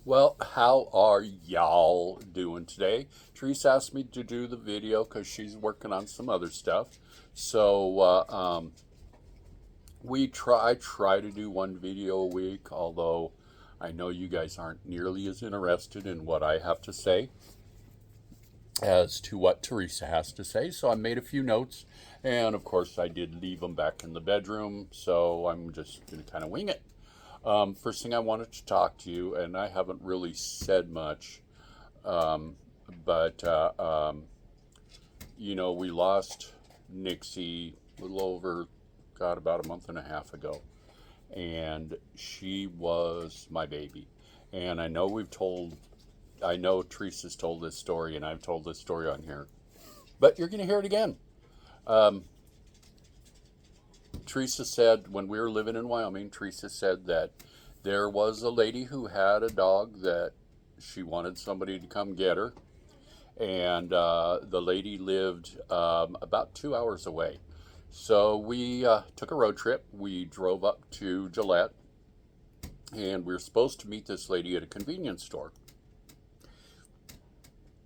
Well, how are y'all doing today? Teresa asked me to do the video because she's working on some other stuff. So I try to do one video a week, although I know you guys aren't nearly as interested in what I have to say as to what Teresa has to say. So I made a few notes, and of course I did leave them back in the bedroom. So I'm just going to kind of wing it. First thing I wanted to talk to you, and I haven't really said much. Um, but we lost Nixie a little over, God, about a month and a half ago, and she was my baby. And I know Teresa's told this story, and I've told this story on here, but you're going to hear it again. Um, Teresa said when we were living in Wyoming, Teresa said that there was a lady who had a dog that she wanted somebody to come get her, and the lady lived about 2 hours away. So we took a road trip. We drove up to Gillette, and we were supposed to meet this lady at a convenience store.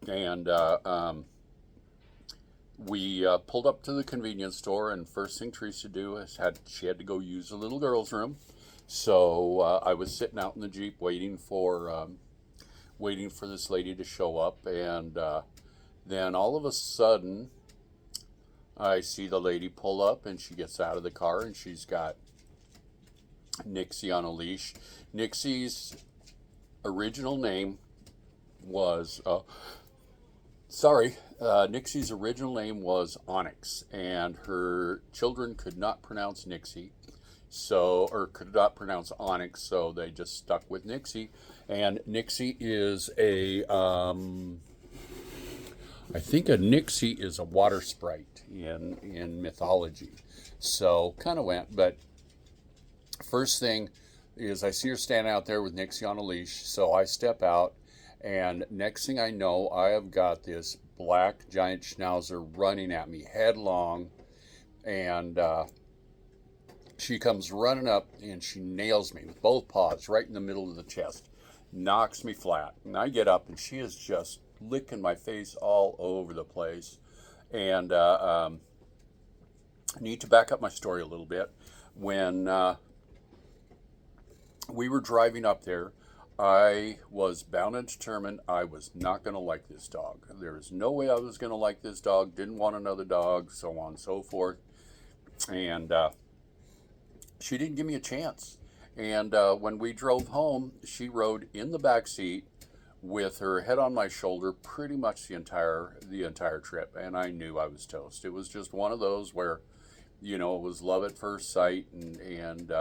And we pulled up to the convenience store, and first thing Teresa do is she had to go use the little girl's room. So I was sitting out in the Jeep waiting for this lady to show up, and then all of a sudden I see the lady pull up, and she gets out of the car, and she's got Nixie on a leash. Nixie's original name was, Nixie's original name was Onyx, and her children could not pronounce Nixie, or could not pronounce Onyx, so they just stuck with Nixie. And Nixie is I think a Nixie is a water sprite in mythology. So kind of went, but first thing is I see her standing out there with Nixie on a leash. So I step out, and next thing I know, I have got this black giant schnauzer running at me headlong, and she comes running up and she nails me with both paws right in the middle of the chest, knocks me flat. And I get up, and she is just licking my face all over the place. And I need to back up my story a little bit. When we were driving up there, I was bound and determined I was not going to like this dog. There was no way I was going to like this dog, didn't want another dog, so on and so forth. And she didn't give me a chance. And when we drove home, she rode in the back seat with her head on my shoulder pretty much the entire trip, and I knew I was toast. It was just one of those where, it was love at first sight, and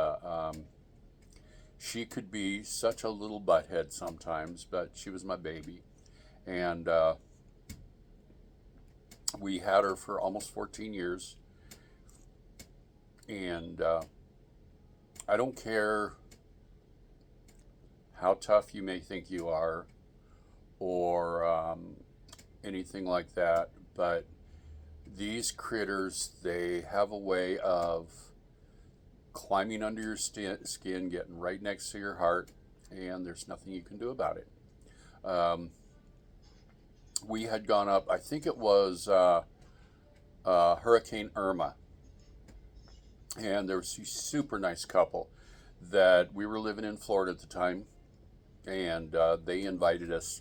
she could be such a little butthead sometimes, but she was my baby, and we had her for almost 14 years, and I don't care how tough you may think you are or anything like that, but these critters, they have a way of climbing under your skin, getting right next to your heart, and there's nothing you can do about it. Um, we had gone up, I think it was Hurricane Irma, and there was a super nice couple that we were living in Florida at the time, and they invited us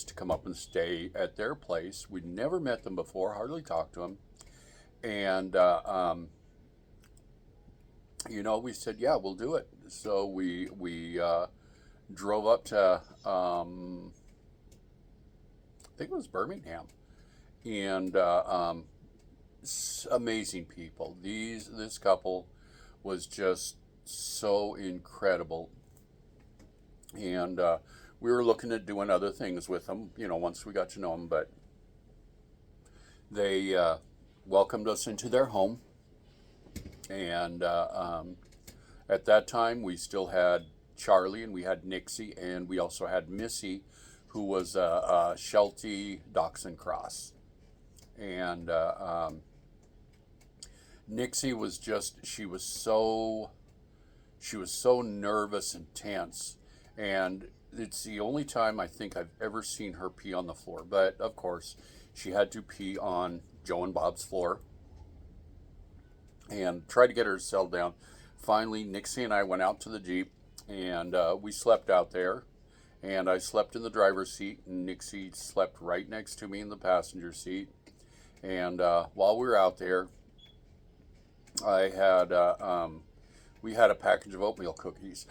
to come up and stay at their place. We'd never met them before, hardly talked to them, and we said, yeah, we'll do it. So we drove up to I think it was Birmingham, and amazing people. This couple was just so incredible, and we were looking at doing other things with them. Once we got to know them, but they welcomed us into their home, and at that time we still had Charlie, and we had Nixie, and we also had Missy, who was a Sheltie Dachshund cross, and Nixie was just, she was so she was so nervous and tense. And it's the only time I think I've ever seen her pee on the floor. But of course, she had to pee on Joe and Bob's floor and tried to get her to settle down. Finally, Nixie and I went out to the Jeep and we slept out there. And I slept in the driver's seat, and Nixie slept right next to me in the passenger seat. And while we were out there, I had we had a package of oatmeal cookies,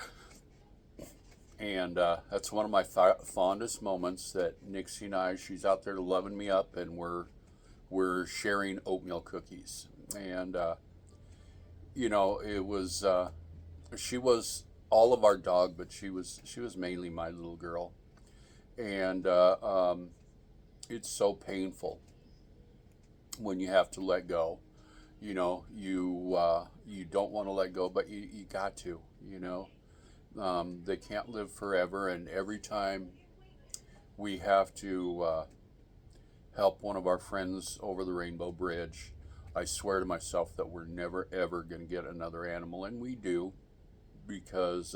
and that's one of my fondest moments. That Nixie and I, she's out there loving me up, and we're sharing oatmeal cookies. And you know, it was she was all of our dog, but she was mainly my little girl, and it's so painful when you have to let go. You know, you don't want to let go, but you got to. You know, they can't live forever, and every time we have to help one of our friends over the Rainbow Bridge, I swear to myself that we're never ever going to get another animal, and we do, because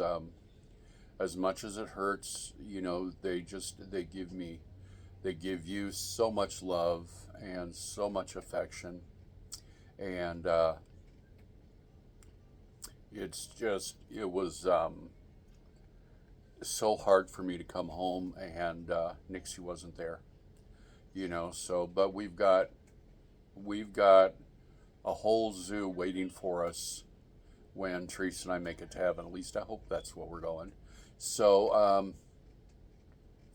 as much as it hurts, you know, they give you so much love and so much affection, and it was so hard for me to come home, and Nixie wasn't there, you know. So, but we've got a whole zoo waiting for us when Teresa and I make it to heaven. At least I hope that's where we're going. So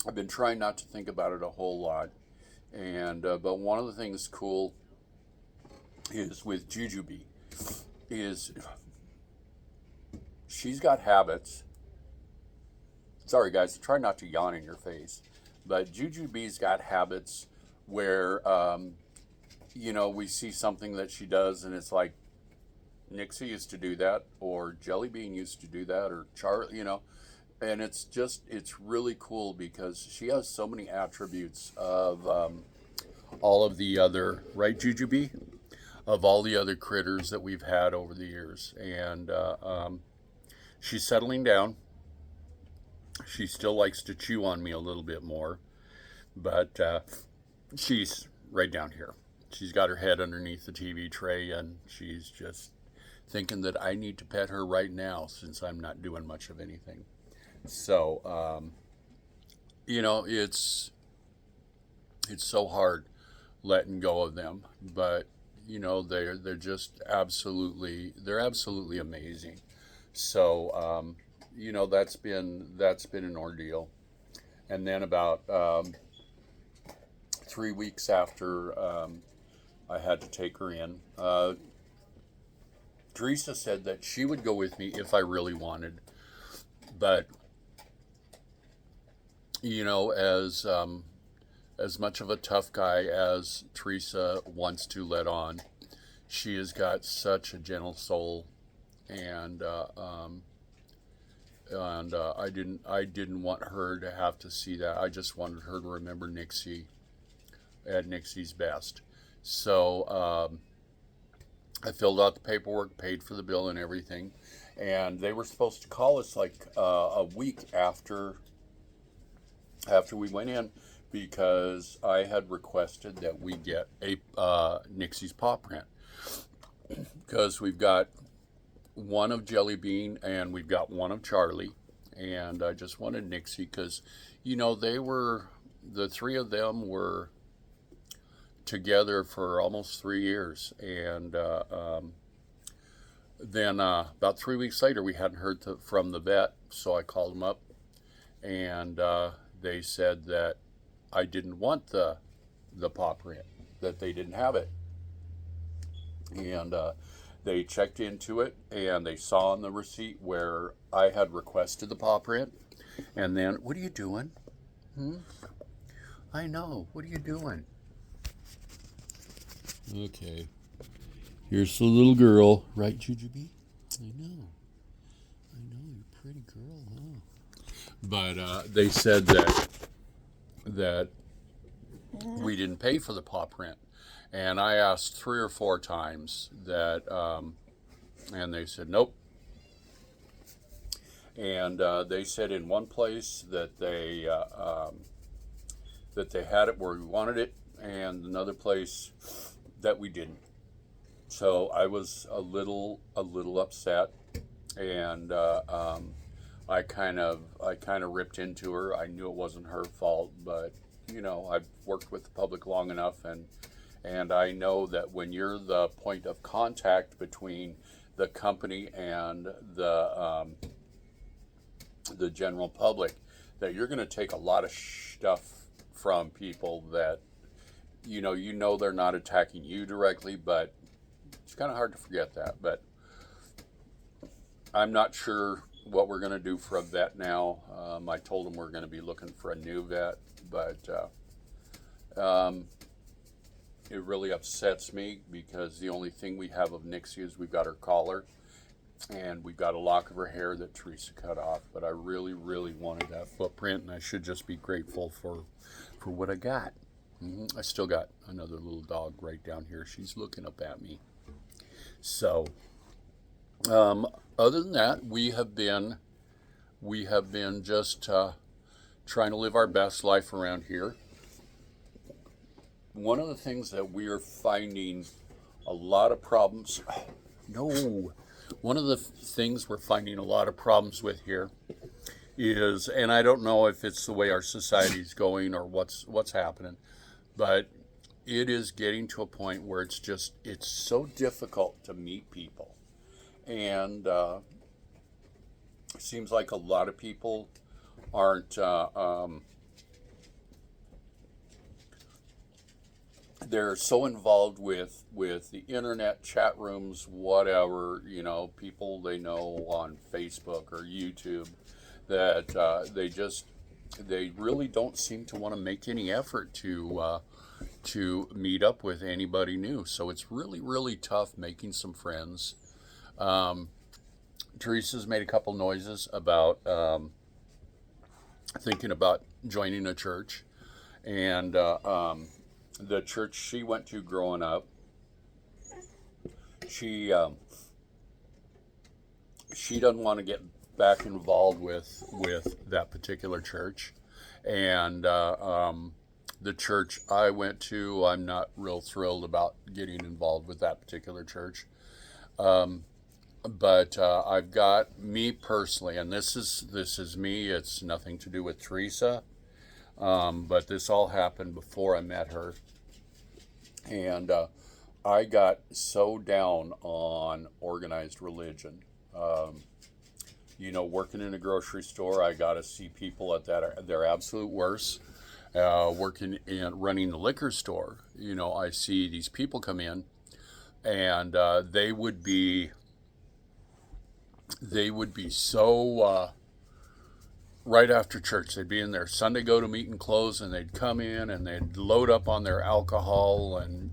I've been trying not to think about it a whole lot, and but one of the things cool is with Jujubee is she's got habits. Sorry guys, try not to yawn in your face, but Jujubee's got habits where you know, we see something that she does, and it's like, Nixie used to do that, or Jelly Bean used to do that, or Charlie, you know, and it's really cool because she has so many attributes of all of the other, right, Jujubee? Of all the other critters that we've had over the years. And she's settling down. She still likes to chew on me a little bit more, but she's right down here. She's got her head underneath the TV tray, and she's just thinking that I need to pet her right now since I'm not doing much of anything. So, you know, it's so hard letting go of them, but you know, they're just they're absolutely amazing. So, you know, that's been an ordeal. And then about 3 weeks after I had to take her in, Teresa said that she would go with me if I really wanted, but you know, as much of a tough guy as Teresa wants to let on, she has got such a gentle soul, and I didn't want her to have to see that. I just wanted her to remember Nixie at Nixie's best. So I filled out the paperwork, paid for the bill and everything, and they were supposed to call us like a week after we went in, because I had requested that we get a Nixie's paw print, because we've got one of Jelly Bean and we've got one of Charlie, and I just wanted Nixie because, you know, the three of them were together for almost 3 years, and then about 3 weeks later we hadn't heard from the vet, so I called them up, and they said that I didn't want the paw print, that they didn't have it, and they checked into it, and they saw on the receipt where I had requested the paw print. And then, what are you doing? I know, what are you doing? Okay, here's the little girl, right, Jujubee? I know, you're a pretty girl, huh? But they said that we didn't pay for the paw print, and I asked 3 or 4 times that, and they said nope. And they said in one place that they had it where we wanted it, and another place that we didn't. So I was a little upset, and I kind of ripped into her. I knew it wasn't her fault, but I've worked with the public long enough, and I know that when you're the point of contact between the company and the general public, that you're going to take a lot of stuff from people that they're not attacking you directly, but it's kind of hard to forget that. But I'm not sure what we're going to do for a vet now. I told them we're going to be looking for a new vet, but it really upsets me because the only thing we have of Nixie is we've got her collar and we've got a lock of her hair that Teresa cut off. But I really, really wanted that footprint, and I should just be grateful for what I got. I still got another little dog right down here. She's looking up at me. So, other than that, we have been just trying to live our best life around here. One of the things that we are finding a lot of problems. No. One of the things we're finding a lot of problems with here is, and I don't know if it's the way our society's going or what's happening, but it is getting to a point where it's so difficult to meet people. And it seems like a lot of people aren't, they're so involved with the internet, chat rooms, whatever, people they know on Facebook or YouTube, that they really don't seem to want to make any effort to meet up with anybody new. So it's really, really tough making some friends. Teresa's made a couple noises about thinking about joining a church, and the church she went to growing up, she doesn't want to get back involved with that particular church, and the church I went to, I'm not real thrilled about getting involved with that particular church. But I've got me personally, and this is me. It's nothing to do with Teresa, but this all happened before I met her, and I got so down on organized religion. Working in a grocery store, I got to see people at their absolute worst. Working and running the liquor store, I see these people come in, and they would be so right after church. They'd be in their Sunday go-to meeting clothes, and they'd come in and they'd load up on their alcohol, and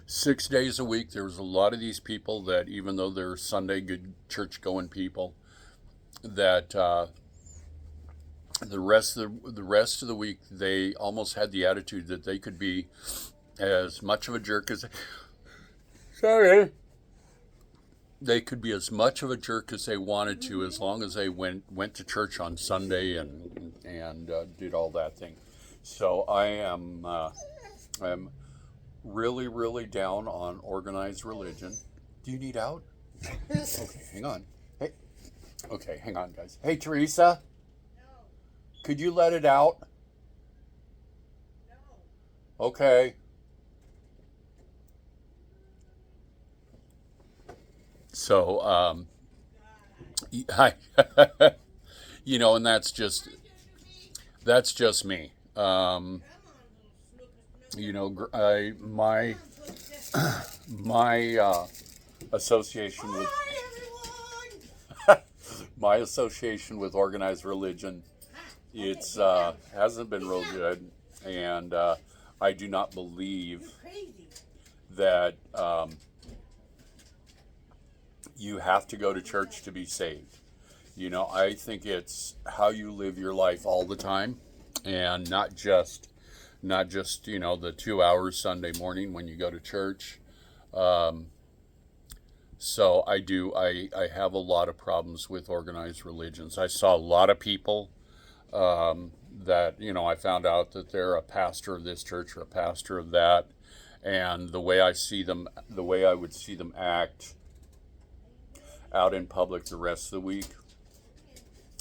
6 days a week. There was a lot of these people that, even though they're Sunday good church-going people, that the rest of the week they almost had the attitude that they could be as much of a jerk as they could be as much of a jerk as they wanted to, as long as they went to church on Sunday and did all that thing. So I'm really, really down on organized religion. Do you need out? Okay, hang on. Hey, okay, hang on, guys. Hey, Teresa. Could you let it out? No. Okay. So, and that's just me. My association with my association with organized religion, it's hasn't been real good, and I do not believe that you have to go to church to be saved. I think it's how you live your life all the time, and not just the 2 hours Sunday morning when you go to church. So I do. I have a lot of problems with organized religions. I saw a lot of people that, I found out that they're a pastor of this church or a pastor of that, and the way I see them, the way I would see them act out in public the rest of the week,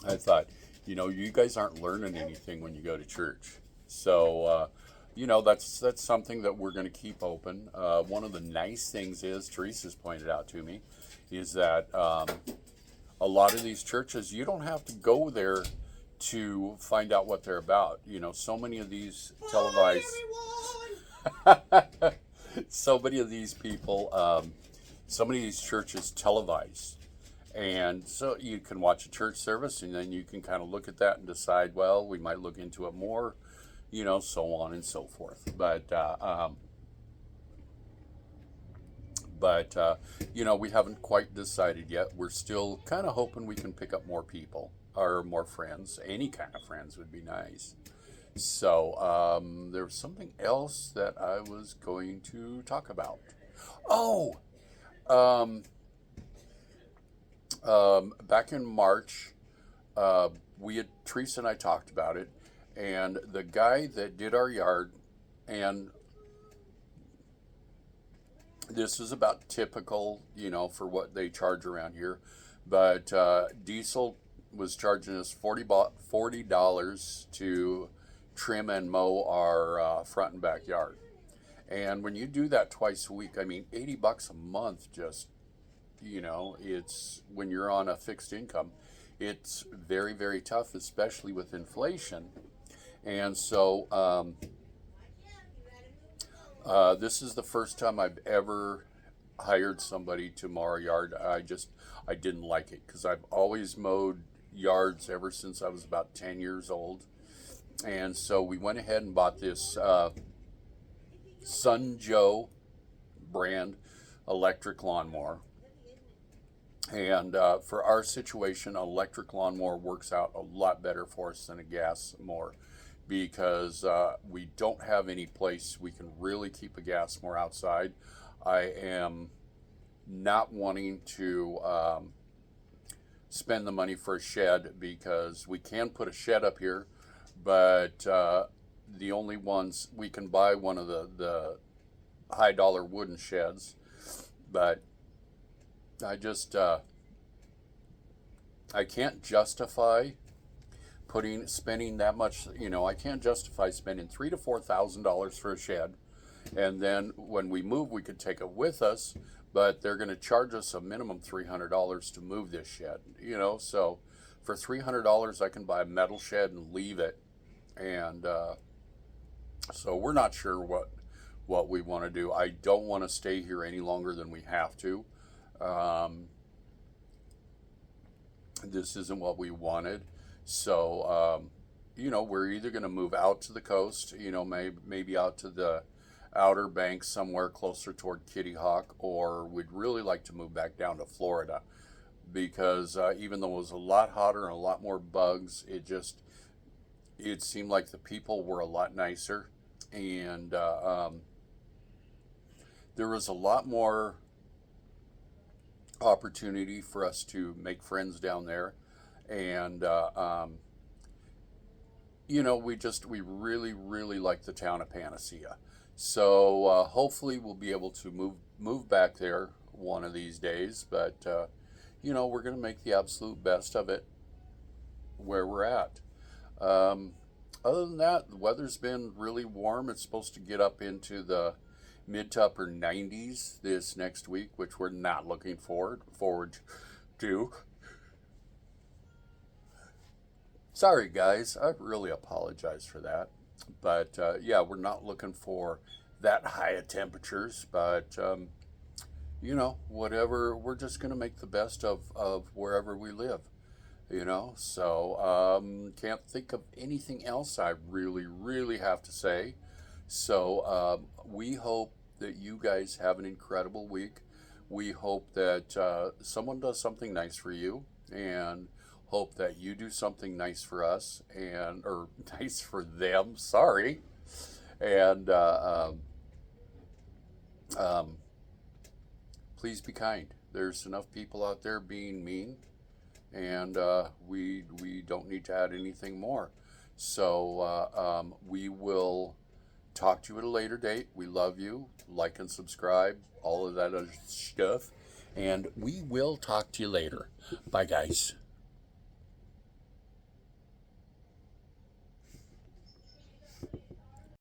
I thought, you guys aren't learning anything when you go to church. So, that's something that we're going to keep open. One of the nice things is, Teresa's pointed out to me, is that a lot of these churches, you don't have to go there to find out what they're about. So many of these televised, so many of these people, so many of these churches televise. And so you can watch a church service and then you can kind of look at that and decide, well, we might look into it more, so on and so forth. But we haven't quite decided yet. We're still kind of hoping we can pick up more people or more friends. Any kind of friends would be nice. So there was something else that I was going to talk about. Oh, um, back in March, Teresa and I talked about it, and the guy that did our yard, and this is about typical, for what they charge around here, but Diesel was charging us $40 to trim and mow our front and backyard. And when you do that twice a week, I mean, $80 a month just, it's when you're on a fixed income, it's very, very tough, especially with inflation. And so this is the first time I've ever hired somebody to mow our yard. I didn't like it because I've always mowed yards ever since I was about 10 years old. And so we went ahead and bought this Sun Joe brand electric lawnmower. And for our situation, an electric lawnmower works out a lot better for us than a gas mower because we don't have any place we can really keep a gas mower outside. I am not wanting to spend the money for a shed because we can put a shed up here, but the only ones we can buy one of the high dollar wooden sheds, but I just I can't justify spending that much. I can't justify spending $3,000 to $4,000 for a shed, and then when we move, we could take it with us, but they're going to charge us a minimum $300 to move this shed. So for $300, I can buy a metal shed and leave it, and so we're not sure what we want to do. I don't want to stay here any longer than we have to. This isn't what we wanted. So, we're either going to move out to the coast, maybe out to the Outer Banks somewhere closer toward Kitty Hawk, or we'd really like to move back down to Florida because even though it was a lot hotter and a lot more bugs, it seemed like the people were a lot nicer, and there was a lot more opportunity for us to make friends down there, and we really really like the town of Panacea. So hopefully we'll be able to move back there one of these days, but we're going to make the absolute best of it where we're at. Other than that, the weather's been really warm. It's supposed to get up into the mid to upper 90s this next week, which we're not looking forward to. Sorry, guys. I really apologize for that. But yeah, we're not looking for that high of temperatures. But, whatever, we're just going to make the best of wherever we live. So can't think of anything else I really, really have to say. So we hope that you guys have an incredible week. We hope that someone does something nice for you, and hope that you do something nice for us, or nice for them. Sorry, and please be kind. There's enough people out there being mean, and we don't need to add anything more. So we will talk to you at a later date. We love you. Like and subscribe, all of that other stuff. And we will talk to you later. Bye, guys.